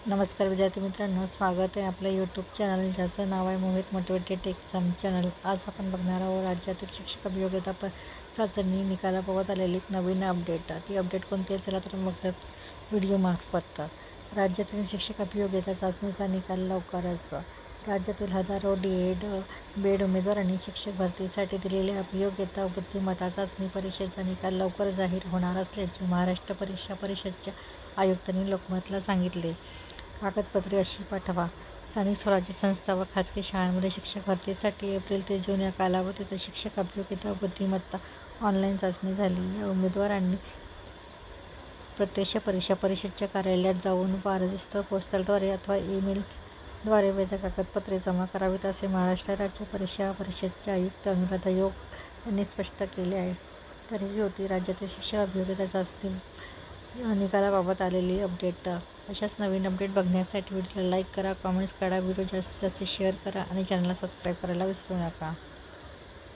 नमस्कार विद्यार्थी मित्रांनो, स्वागत आहे आपल्या यूट्यूब चॅनल ज्याचं नाव आहे मोहित मोटिवेटेड एक्झाम चॅनल। आज आपण बघणार आहोत राज्यातील शिक्षक अभियोग्यता चाचणी निकालाबाबत आलेली एक नवीन अपडेट। ती अपडेट कोणती आहे चला तर बघूयात व्हिडिओ मार्फत। राज्यातील शिक्षक अभियोग्यता चाचणीचा निकाल लवकरच। राज्यातील हजारो डी.एड. बेड उमेदवारांनी शिक्षक भरतीसाठी दिलेल्या अभियोग्यता बुद्धिमत्ता चाचणी परीक्षेचा निकाल लवकर जाहीर होणार असल्याचे महाराष्ट्र परीक्षा परिषदेच्या आयुक्तांनी लोकमतला सांगितले। कागदपत्रे अशी पाठवा। स्थानिक स्वराज्य संस्था व खाजगी शाळांमध्ये शिक्षक भरतीसाठी एप्रिल ते जून या कालावधीत शिक्षक अभियोग्यता बुद्धिमत्ता ऑनलाईन चाचणी झाली। या उमेदवारांनी प्रत्यक्ष परीक्षा परिषदेच्या कार्यालयात जाऊन वा रजिस्टर पोस्टलद्वारे अथवा ईमेलद्वारे वैध कागदपत्रे जमा करावीत असे महाराष्ट्र राज्य परीक्षा परिषदेचे आयुक्त अनुराधा योग यांनी स्पष्ट केले आहे। तर ही होती राज्यातील शिक्षक अभियोग्यता चाचणी निकालाबाबत आलेली अपडेट। अशाच नवीन अपडेट बघण्यासाठी व्हिडिओला लाईक करा, कमेंट्स करा, व्हिडिओ जास्तीत जास्त शेअर करा आणि चॅनलला सबस्क्राईब करायला विसरू नका।